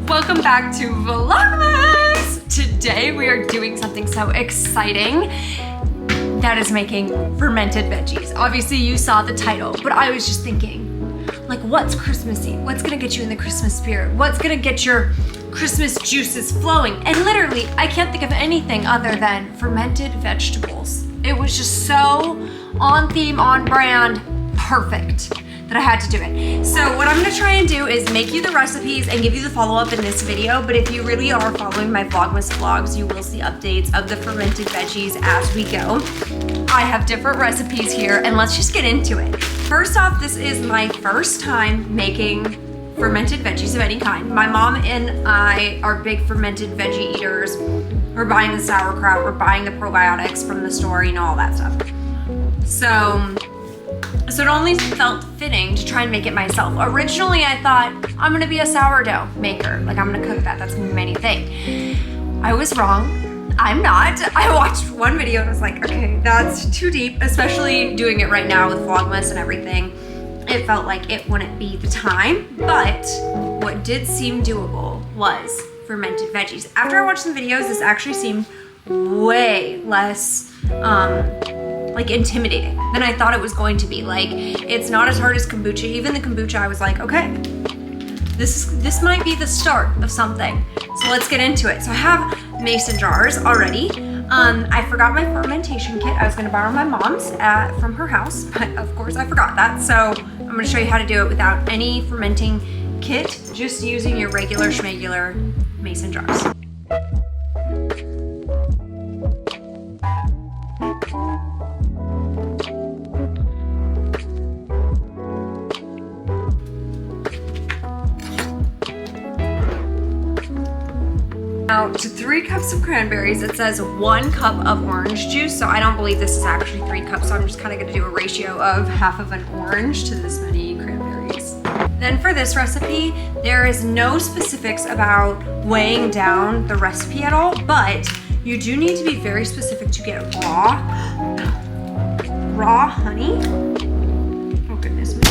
Welcome back to Vlogmas! Today we are doing something so exciting that is making fermented veggies. Obviously you saw the title, but I was just thinking, like, what's Christmassy? What's gonna get you in the Christmas spirit? What's gonna get your Christmas juices flowing? And literally, I can't think of anything other than fermented vegetables. It was just so on theme, on brand, perfect that I had to do it. So what I'm gonna try and do is make you the recipes and give you the follow-up in this video, but if you really are following my Vlogmas vlogs, you will see updates of the fermented veggies as we go. I have different recipes here, and let's just get into it. First off, this is my first time making fermented veggies of any kind. My mom and I are big fermented veggie eaters. We're buying the sauerkraut, we're buying the probiotics from the store, you know, all that stuff. So it only felt fitting to try and make it myself. Originally, I thought, I'm gonna be a sourdough maker. Like, I'm gonna cook that, that's gonna be my new thing. I was wrong, I'm not. I watched one video and was like, okay, that's too deep, especially doing it right now with Vlogmas and everything. It felt like it wouldn't be the time, but what did seem doable was fermented veggies. After I watched some videos, this actually seemed way less, like, intimidating than I thought it was going to be. Like, it's not as hard as kombucha. Even the kombucha, I was like, okay, this might be the start of something. So let's get into it. So I have mason jars already. I forgot my fermentation kit. I was gonna borrow my mom's from her house, but of course I forgot that. So I'm gonna show you how to do it without any fermenting kit, just using your regular schmegular mason jars. Now, to 3 cups of cranberries, it says 1 cup of orange juice, so I don't believe this is actually 3 cups, so I'm just kind of going to do a ratio of half of an orange to this many cranberries. Then for this recipe, there is no specifics about weighing down the recipe at all, but you do need to be very specific to get raw honey. Oh goodness me.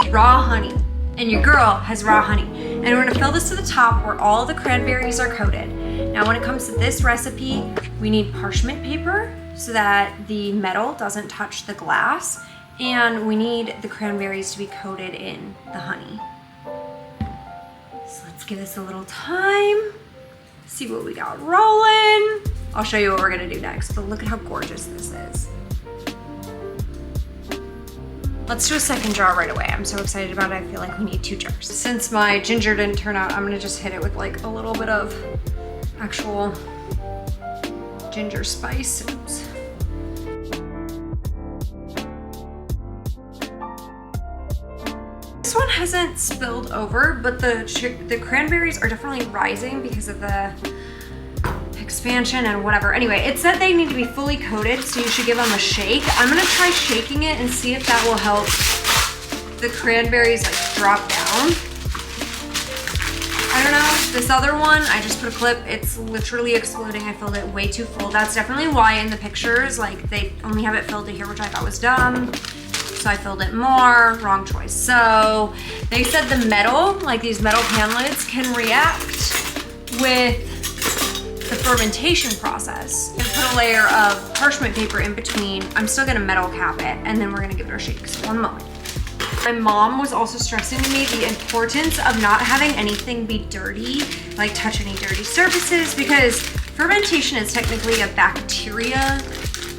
Raw honey. And your girl has raw honey. And we're gonna fill this to the top where all the cranberries are coated. Now when it comes to this recipe, we need parchment paper so that the metal doesn't touch the glass. And we need the cranberries to be coated in the honey. So let's give this a little time. See what we got rolling. I'll show you what we're gonna do next, but look at how gorgeous this is. Let's do a second jar right away. I'm so excited about it. I feel like we need 2 jars. Since my ginger didn't turn out, I'm gonna just hit it with like a little bit of actual ginger spice. Oops. This one hasn't spilled over, but the cranberries are definitely rising because of the expansion and whatever. Anyway, it said they need to be fully coated, so you should give them a shake. I'm gonna try shaking it and see if that will help the cranberries like drop down. I don't know. This other one, I just put a clip. It's literally exploding. I filled it way too full. That's definitely why in the pictures, like, they only have it filled to here, which I thought was dumb. So I filled it more. Wrong choice. So they said the metal, like these metal pan lids, can react with the fermentation process. I'm gonna put a layer of parchment paper in between. I'm still gonna metal cap it, and then we're gonna give it a shake. So one moment. My mom was also stressing to me the importance of not having anything be dirty, like touch any dirty surfaces, because fermentation is technically a bacteria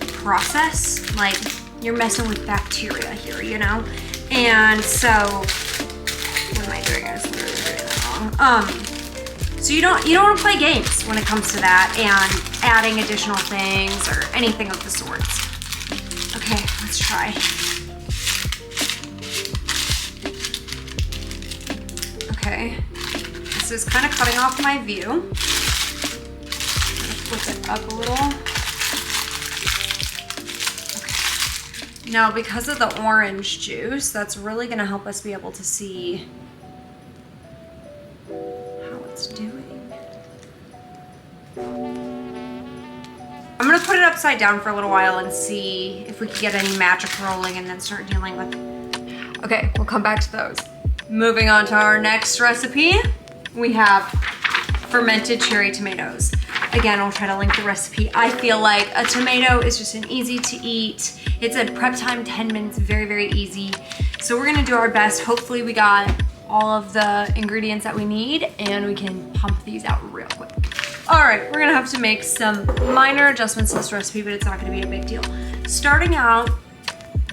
process. Like, you're messing with bacteria here, you know? And so, what am I doing? I was literally doing that wrong. So you don't want to play games when it comes to that and adding additional things or anything of the sorts. Okay, let's try. Okay, this is kind of cutting off my view. I'm gonna flip it up a little. Okay. Now, because of the orange juice, that's really gonna help us be able to see doing. I'm gonna put it upside down for a little while and see if we can get any magic rolling and then start dealing with. Okay, we'll come back to those. Moving on to our next recipe. we have fermented cherry tomatoes. Again, I'll try to link the recipe. I feel like a tomato is just an easy to eat. It's a prep time 10 minutes, very, very easy. So we're gonna do our best. Hopefully we got all of the ingredients that we need and we can pump these out real quick. All right, we're gonna have to make some minor adjustments to this recipe, but it's not gonna be a big deal. Starting out,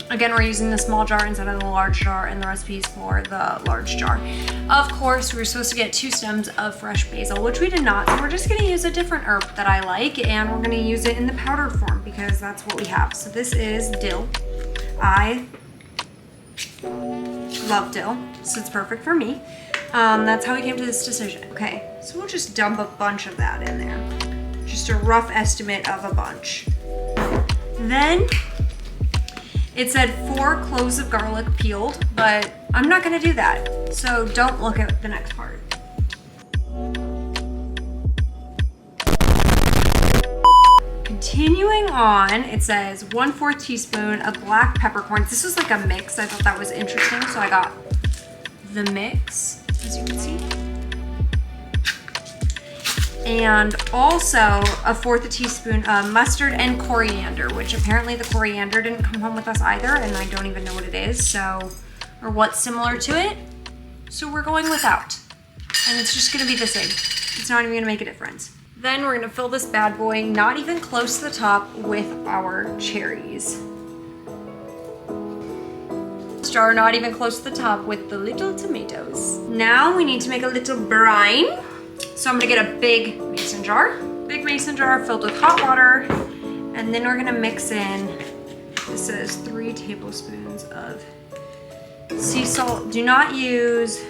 again, we're using the small jar instead of the large jar, and the recipe is for the large jar. Of course, we were supposed to get 2 stems of fresh basil, which we did not, so we're just gonna use a different herb that I like, and we're gonna use it in the powdered form because that's what we have. So this is dill. I love dill, so it's perfect for me. That's how we came to this decision. Okay, so we'll just dump a bunch of that in there. Just a rough estimate of a bunch. Then, it said 4 cloves of garlic peeled, but I'm not gonna do that. So don't look at the next part. Continuing on, it says 1/4 teaspoon of black peppercorns. This was like a mix. I thought that was interesting, so I got the mix, as you can see. And also 1/4 teaspoon of mustard and coriander, which apparently the coriander didn't come home with us either, and I don't even know what it is, so, or what's similar to it. So we're going without. And it's just gonna be the same. It's not even gonna make a difference. Then we're gonna fill this bad boy, not even close to the top, with our cherries. Jar not even close to the top with the little tomatoes. Now we need to make a little brine. So I'm gonna get a big mason jar filled with hot water, and then we're gonna mix in, this says 3 tablespoons of sea salt. Do not use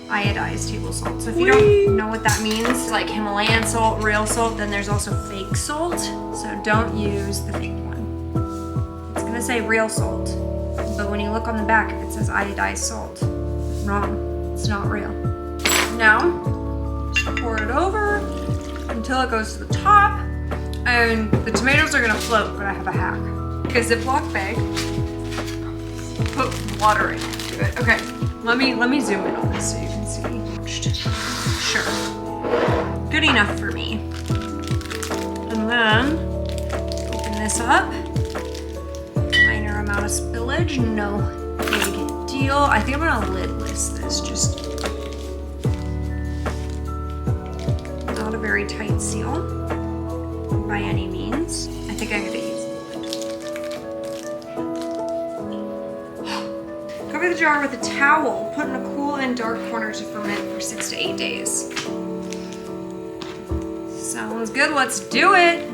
iodized table salt. So if you don't know what that means, like Himalayan salt, real salt, then there's also fake salt. So don't use the fake one. It's gonna say real salt, but when you look on the back, if it says iodized salt, wrong, it's not real. Now, just pour it over until it goes to the top, and the tomatoes are gonna float, but I have a hack. Take a Ziploc bag, put water into it. Okay, let me zoom in on this so you can see. Sure, good enough for me. And then, open this up. Minor amount of spillage, no big deal. I think I'm gonna lidless this, just not a very tight seal by any means. I think I gotta use the lid. Cover the jar with a towel. Put in a cool and dark corner to ferment for 6 to 8 days. Sounds good, let's do it.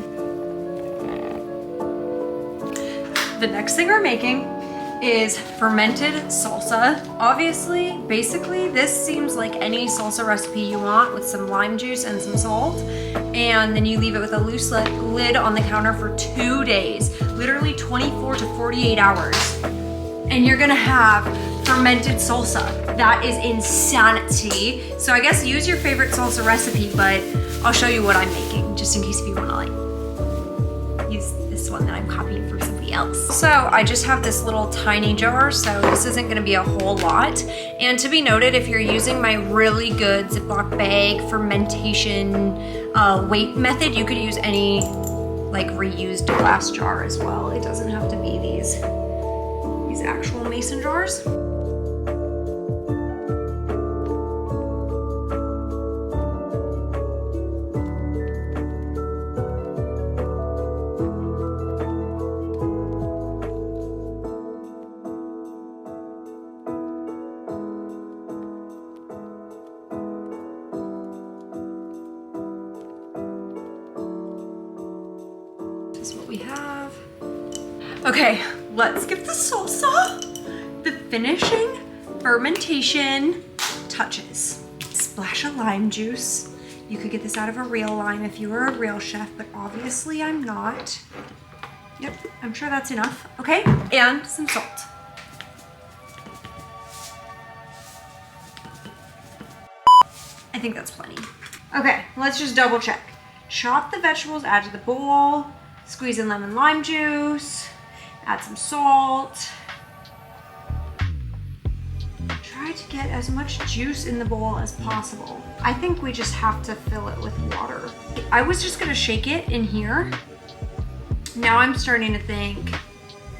The next thing we're making is fermented salsa. Obviously, basically, this seems like any salsa recipe you want with some lime juice and some salt. And then you leave it with a loose lid on the counter for 2 days, literally 24 to 48 hours. And you're gonna have fermented salsa. That is insanity. So I guess use your favorite salsa recipe, but I'll show you what I'm making, just in case if you wanna like use this one that I'm copying from somebody else. So I just have this little tiny jar, so this isn't gonna be a whole lot. And to be noted, if you're using my really good Ziploc bag fermentation weight method, you could use any like reused glass jar as well. It doesn't have to be these actual mason jars. This is what we have. Okay, let's give the salsa the finishing fermentation touches. Splash of lime juice. You could get this out of a real lime if you were a real chef, but obviously I'm not. Yep, I'm sure that's enough. Okay, and some salt. I think that's plenty. Okay, let's just double check. Chop the vegetables, add to the bowl, squeeze in lemon lime juice, add some salt. Try try to get as much juice in the bowl as possible. I think we just have to fill it with water. I was just gonna shake it in here. Now I'm starting to think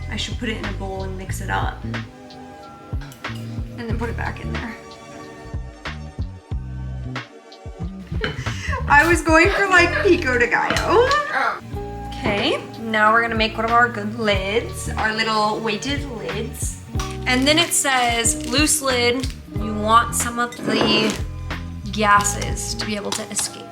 I should put it in a bowl and mix it up. And then put it back in there. I was going for like pico de gallo. Okay, now we're gonna make one of our good lids, our little weighted lids. And then it says, loose lid, you want some of the gases to be able to escape.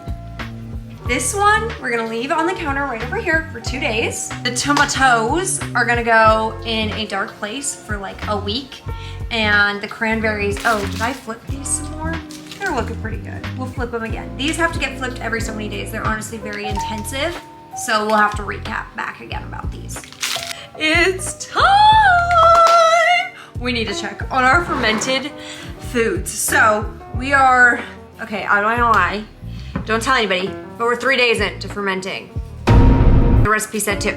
This one, we're gonna leave on the counter right over here for 2 days. The tomatoes are gonna go in a dark place for like a week. And the cranberries, oh, did I flip these some more? They're looking pretty good. We'll flip them again. These have to get flipped every so many days. They're honestly very intensive. So we'll have to recap back again about these. It's time! We need to check on our fermented foods. So we are, okay, I'm not gonna lie. Don't tell anybody, but we're 3 days into fermenting. The recipe said 2.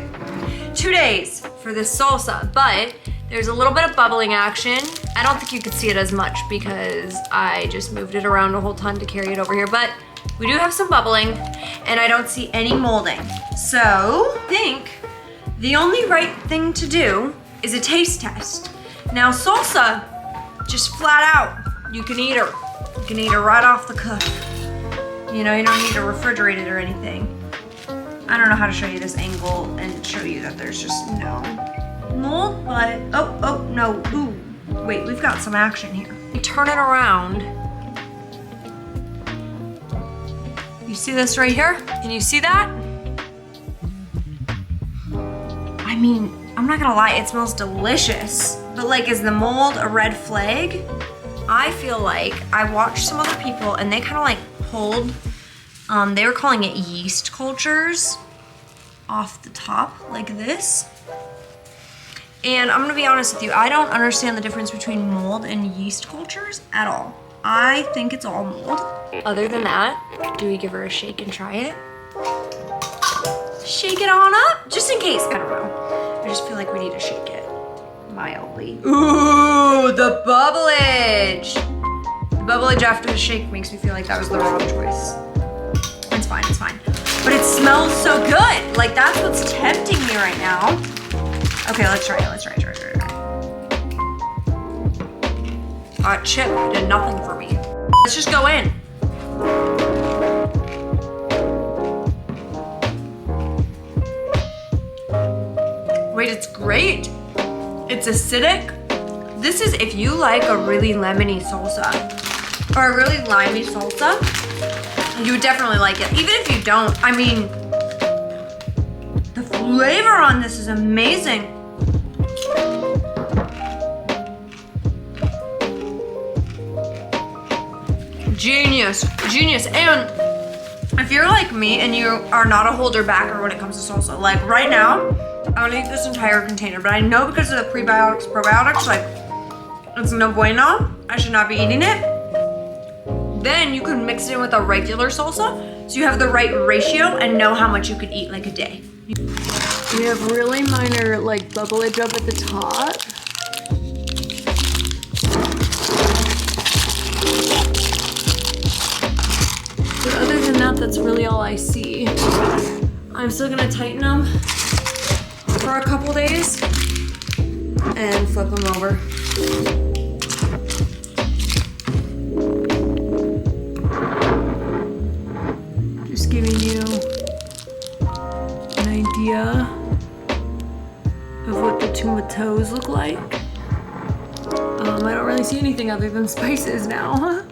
2 days for this salsa, but there's a little bit of bubbling action. I don't think you could see it as much because I just moved it around a whole ton to carry it over here, but we do have some bubbling and I don't see any molding. So I think the only right thing to do is a taste test. Now salsa, just flat out, you can eat her. You can eat her right off the cuff. You know, you don't need to refrigerate it or anything. I don't know how to show you this angle and show you that there's just no mold, but, oh, no, ooh. Wait, we've got some action here. You turn it around. You see this right here? Can you see that? I mean, I'm not gonna lie, it smells delicious. But like, is the mold a red flag? I feel like I watched some other people and they kind of like pulled, they were calling it yeast cultures off the top like this. And I'm gonna be honest with you, I don't understand the difference between mold and yeast cultures at all. I think it's all mold. Other than that, do we give her a shake and try it? Shake it on up, just in case, I don't know. I just feel like we need to shake it mildly. Ooh, the bubblage. The bubblage after the shake makes me feel like that was the wrong choice. It's fine, it's fine. But it smells so good. Like, that's what's tempting me right now. Okay, let's try it, let's try it. Chip did nothing for me. Let's just go in. Wait, it's great. It's acidic. This is if you like a really lemony salsa or a really limey salsa, you would definitely like it. Even if you don't, I mean, the flavor on this is amazing. Genius, genius. And if you're like me and you are not a holder backer when it comes to salsa, like right now, I would eat this entire container, but I know because of the prebiotics, probiotics, like it's no bueno, I should not be eating it. Then you can mix it in with a regular salsa, so you have the right ratio and know how much you could eat like a day. We have really minor like bubblage up at the top. But other than that, that's really all I see. I'm still gonna tighten them for a couple days and flip them over. Just giving you an idea of what the tomatoes look like. I don't really see anything other than spices now.